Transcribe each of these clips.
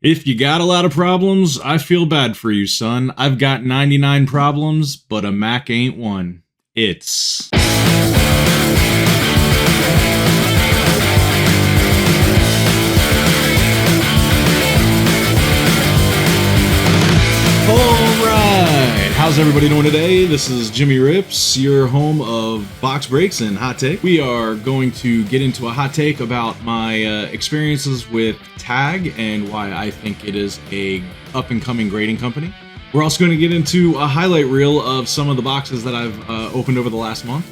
If you got a lot of problems, I feel bad for you, son. I've got 99 problems, but a Mac ain't one. It's... Alright, how's everybody doing today? This is Jimmy Rips, your home of box breaks and hot take. We are going to get into a hot take about my experiences with Tag and why I think it is a up-and-coming grading company. We're also going to get into a highlight reel of some of the boxes that I've opened over the last month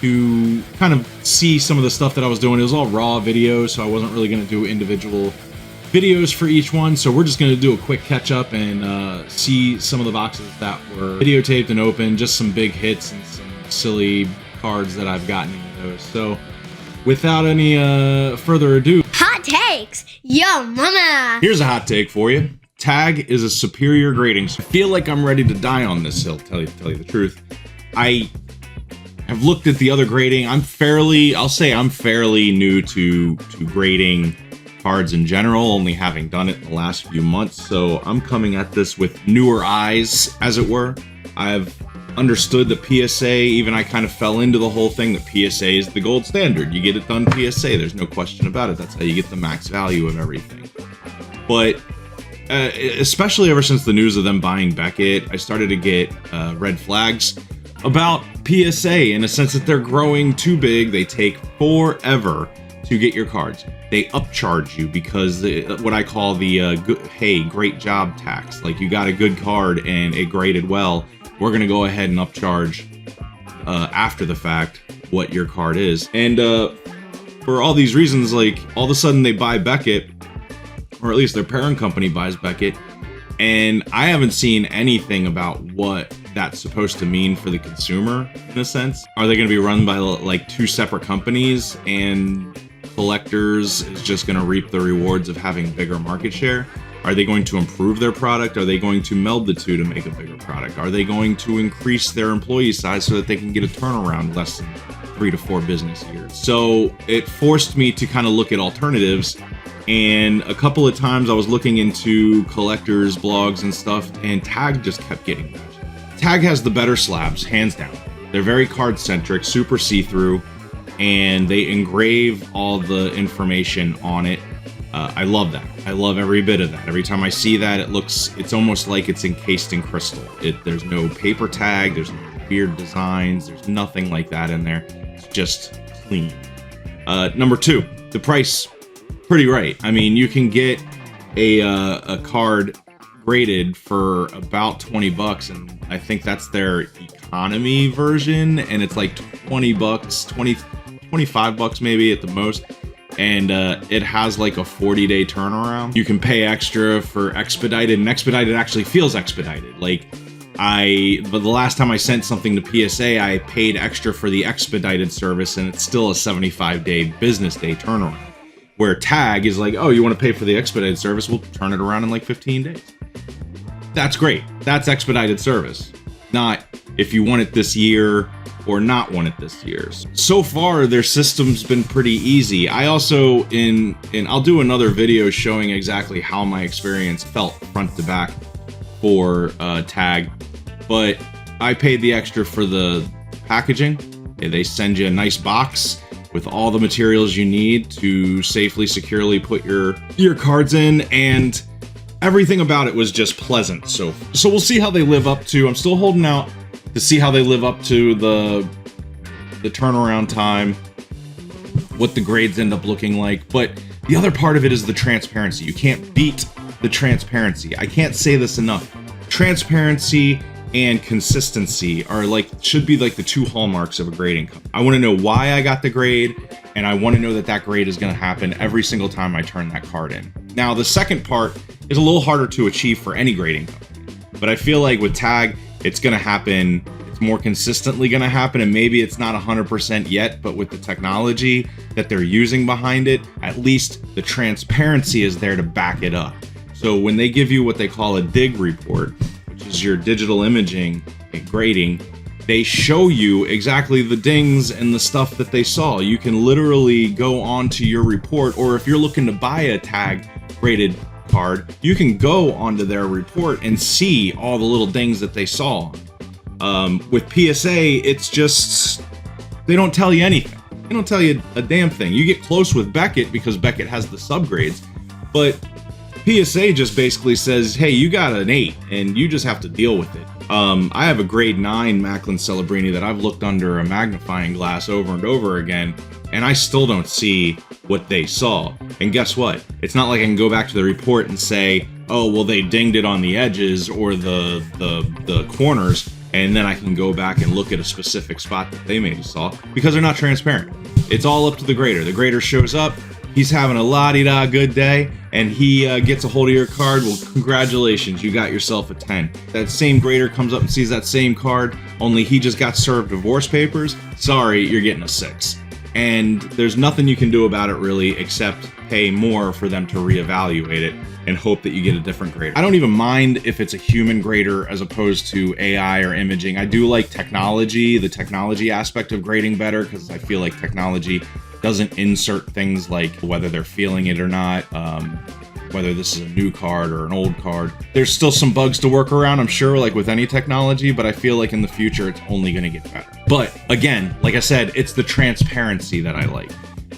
to kind of see some of the stuff that I was doing. It was all raw videos, so I wasn't really going to do individual videos for each one, so we're just going to do a quick catch up and see some of the boxes that were videotaped and opened, just some big hits and some silly cards that I've gotten into those. So without any further ado, hot takes, yo mama. Here's a hot take for you. Tag is a superior grading. I feel like I'm ready to die on this hill, tell you the truth. I have looked at the other grading. I'll say I'm fairly new to grading cards in general, only having done it in the last few months, so I'm coming at this with newer eyes, as it were. I've understood the PSA, even I kind of fell into the whole thing that PSA is the gold standard. You get it done PSA, there's no question about it. That's how you get the max value of everything. But especially ever since the news of them buying Beckett, I started to get red flags about PSA in a sense that they're growing too big. They take forever to get your cards. They upcharge you because what I call the hey, great job tax. Like, you got a good card and it graded well, we're gonna go ahead and upcharge after the fact what your card is. And for all these reasons, like, all of a sudden they buy Beckett, or at least their parent company buys Beckett, and I haven't seen anything about what that's supposed to mean for the consumer, in a sense. Are they gonna be run by like two separate companies, and collectors is just going to reap the rewards of having bigger market share? Are they going to improve their product? Are they going to meld the two to make a bigger product? Are they going to increase their employee size so that they can get a turnaround less than 3 to 4 business years? So it forced me to kind of look at alternatives, and a couple of times I was looking into collectors blogs and stuff, and Tag just kept getting better. Tag has the better slabs, hands down. They're very card centric, super see-through, and they engrave all the information on it. I love that. I love every bit of that. Every time I see that, it's almost like it's encased in crystal. There's no paper tag, there's no weird designs, there's nothing like that in there. It's just clean. Number 2, the price, pretty right. I mean, you can get a card graded for about 20 bucks, and I think that's their economy version, and it's like 20 bucks, 25 bucks maybe at the most, and it has like a 40-day turnaround. You can pay extra for expedited, and expedited actually feels expedited. But the last time I sent something to PSA, I paid extra for the expedited service, and it's still a 75-day business day turnaround. Where Tag is like, oh, you want to pay for the expedited service? We'll turn it around in like 15 days. That's great. That's expedited service. Not if you want it this year or not want it this year. So far, their system's been pretty easy. I also, I'll do another video showing exactly how my experience felt front to back for Tag, but I paid the extra for the packaging. They send you a nice box with all the materials you need to safely, securely put your cards in, and everything about it was just pleasant. So we'll see how they live up to. I'm still holding out to see how they live up to the turnaround time, what the grades end up looking like. But the other part of it is the transparency. You can't beat the transparency. I can't say this enough. Transparency and consistency should be like the 2 hallmarks of a grading company. I want to know why I got the grade, and I want to know that grade is going to happen every single time I turn that card in. Now, the second part is a little harder to achieve for any grading company, but I feel like with Tag, it's going to happen. It's more consistently going to happen, and maybe it's not 100% yet, but with the technology that they're using behind it, at least the transparency is there to back it up. So when they give you what they call a dig report, which is your digital imaging and grading, they show you exactly the dings and the stuff that they saw. You can literally go onto your report, or if you're looking to buy a Tag graded card, you can go onto their report and see all the little dings that they saw. With PSA, it's just, they don't tell you anything. They don't tell you a damn thing. You get close with Beckett because Beckett has the subgrades, but PSA just basically says, hey, you got an 8 and you just have to deal with it. I have a grade 9 Malkin Celebrini that I've looked under a magnifying glass over and over again, and I still don't see what they saw. And guess what? It's not like I can go back to the report and say, oh, well, they dinged it on the edges or the corners, and then I can go back and look at a specific spot that they may have saw, because they're not transparent. It's all up to the grader. The grader shows up, he's having a la-di-da good day, and he gets a hold of your card. Well, congratulations, you got yourself a 10. That same grader comes up and sees that same card, only he just got served divorce papers. Sorry, you're getting a 6. And there's nothing you can do about it really, except pay more for them to reevaluate it and hope that you get a different grader. I don't even mind if it's a human grader as opposed to AI or imaging. I do like technology, the technology aspect of grading better, because I feel like technology doesn't insert things like whether they're feeling it or not, whether this is a new card or an old card. There's still some bugs to work around, I'm sure, like with any technology, but I feel like in the future it's only going to get better. But again, like I said, it's the transparency that I like.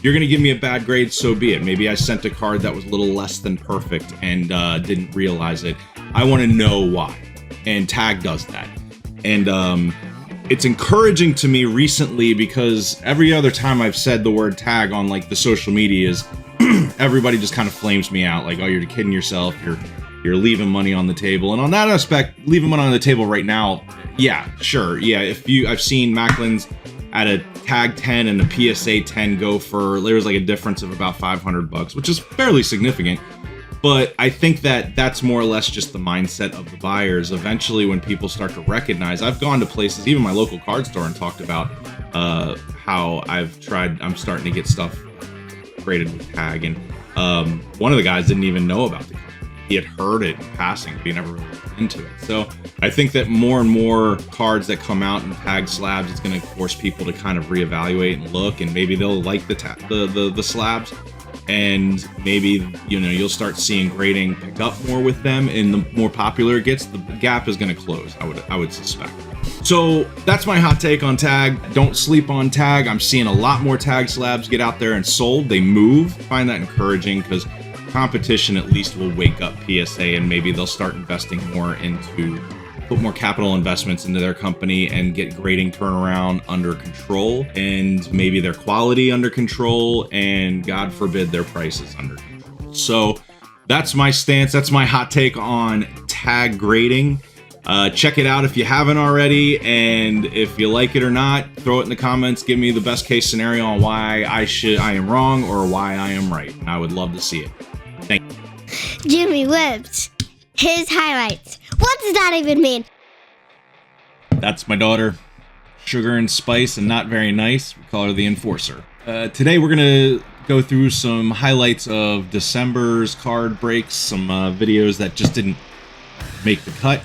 You're going to give me a bad grade, so be it. Maybe I sent a card that was a little less than perfect and didn't realize it. I want to know why, and Tag does that. And it's encouraging to me recently, because every other time I've said the word Tag on like the social medias, everybody just kind of flames me out, like, oh, you're kidding yourself, you're leaving money on the table. And on that aspect, leaving money on the table right now, yeah, sure, yeah. I've seen Macklin's at a Tag 10 and a PSA 10 go for, there's like a difference of about $500, which is fairly significant. But I think that that's more or less just the mindset of the buyers. Eventually, when people start to recognize, I've gone to places, even my local card store, and talked about how I'm starting to get stuff graded with Tag. And one of the guys didn't even know about the company. He had heard it in passing, but he never really looked into it. So I think that more and more cards that come out in Tag slabs, it's going to force people to kind of reevaluate and look, and maybe they'll like the slabs. And maybe, you'll start seeing grading pick up more with them, and the more popular it gets, the gap is going to close, I would suspect. So that's my hot take on Tag. Don't sleep on Tag. I'm seeing a lot more Tag slabs get out there and sold. They move. I find that encouraging, because competition at least will wake up PSA, and maybe they'll start investing more put more capital investments into their company and get grading turnaround under control, and maybe their quality under control, and God forbid their prices under control. So that's my stance. That's my hot take on Tag grading. Check it out if you haven't already, and if you like it or not, throw it in the comments. Give me the best case scenario on why I am wrong or why I am right. I would love to see it. Thank you. Jimmy Whips. His highlights. What does that even mean? That's my daughter. Sugar and spice and not very nice. We call her the Enforcer. Today we're going to go through some highlights of December's card breaks, some videos that just didn't make the cut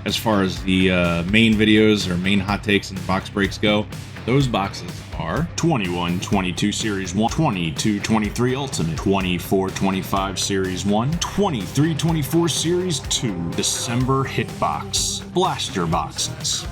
as far as the main videos or main hot takes and box breaks go. Those boxes are 21-22 Series 1, 22-23 Ultimate, 24-25 Series 1, 23-24 Series 2, December Hitbox, Blaster Boxes.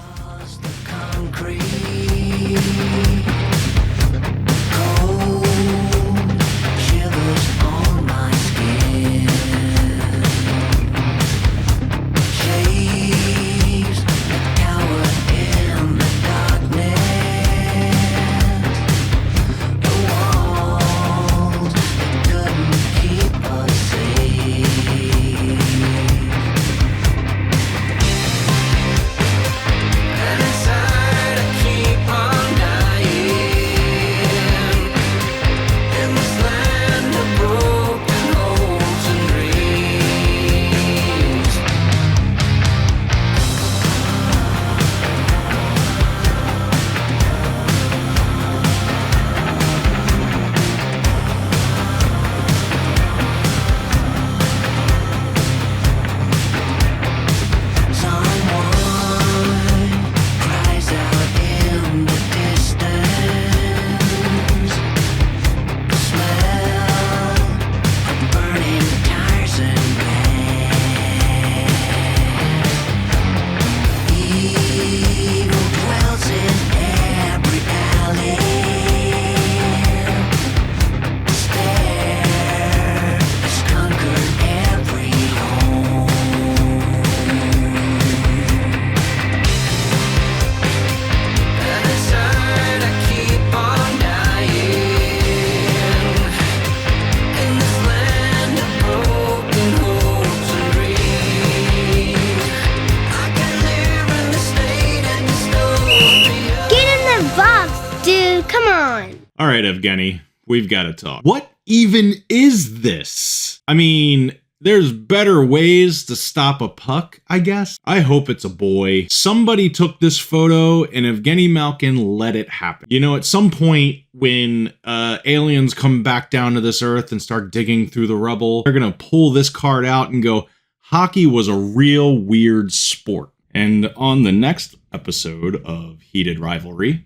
All right, Evgeny, we've got to talk. What even is this? I mean, there's better ways to stop a puck, I guess. I hope it's a boy. Somebody took this photo and Evgeny Malkin let it happen. You know, at some point when aliens come back down to this earth and start digging through the rubble, they're going to pull this card out and go, hockey was a real weird sport. And on the next episode of Heated Rivalry,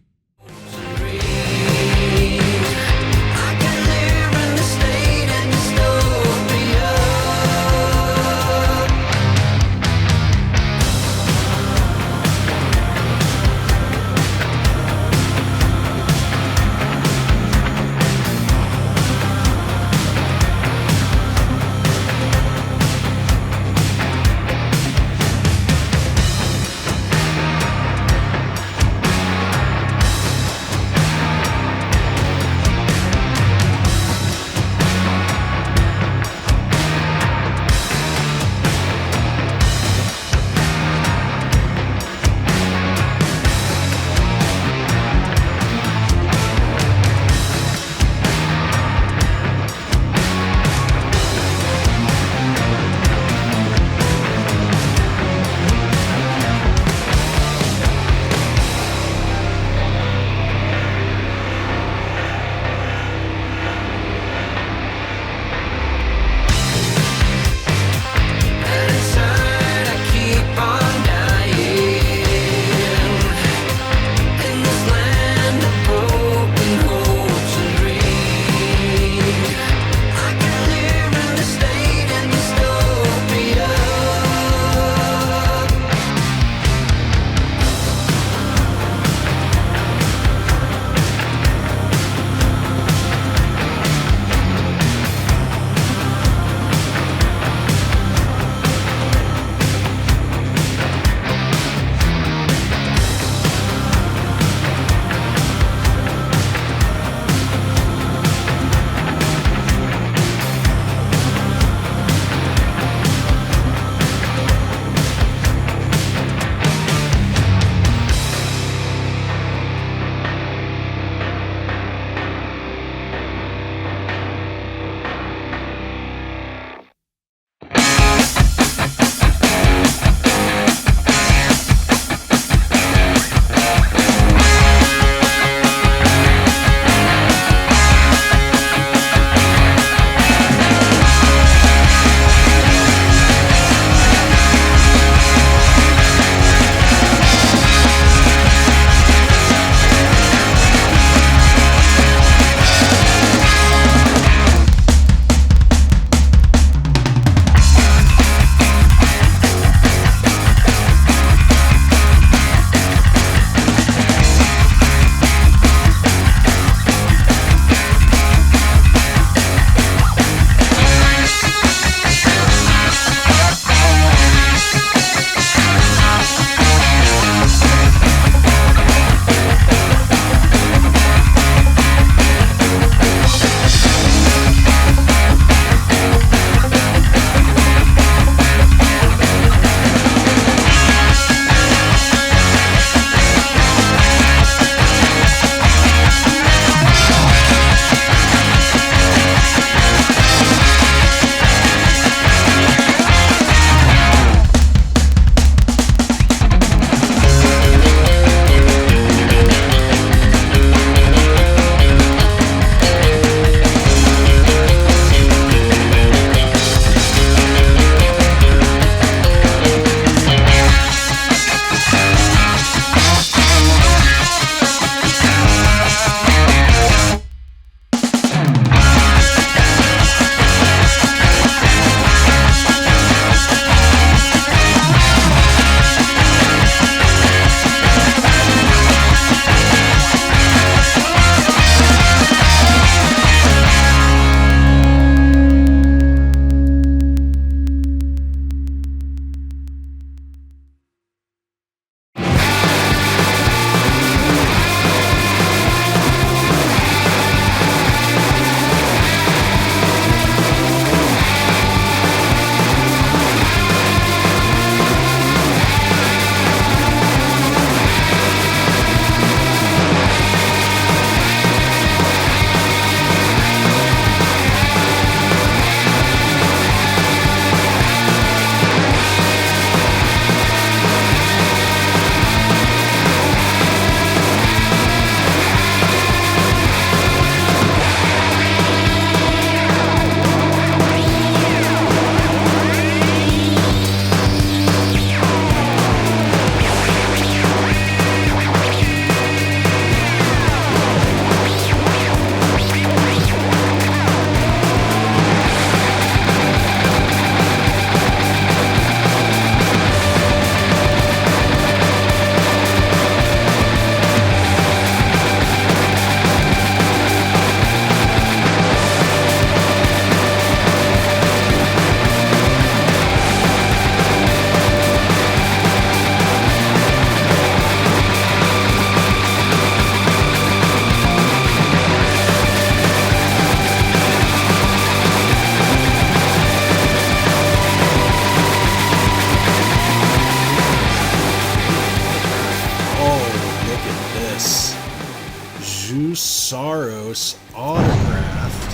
Saros autographed.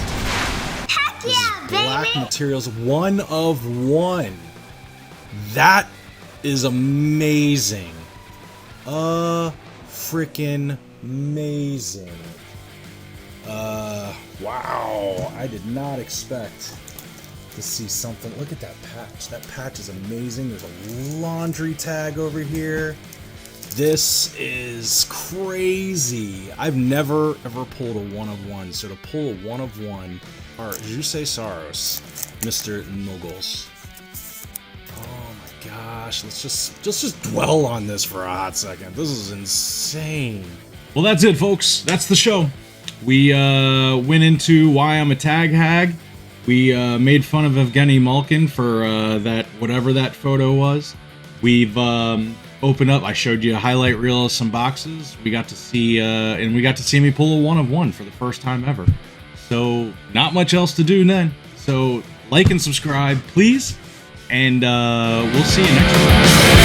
Heck This yeah, is Black baby! Materials 1 of 1. That is amazing. Freaking amazing. Wow. I did not expect to see something. Look at that patch. That patch is amazing. There's a laundry tag over here. This is crazy. I've never ever pulled a 1 of 1. So to pull a 1 of 1, or did you say Saros, Mr. Nuggles? Oh my gosh, let's just dwell on this for a hot second. This is insane. Well, that's it, folks. That's the show. We went into why I'm a tag hag. We made fun of Evgeny Malkin for that whatever that photo was. We've opened up. I showed you a highlight reel of some boxes. We got to see and we got to see me pull a 1 of 1 for the first time ever. So not much else to do then. So like and subscribe, please, and we'll see you next time.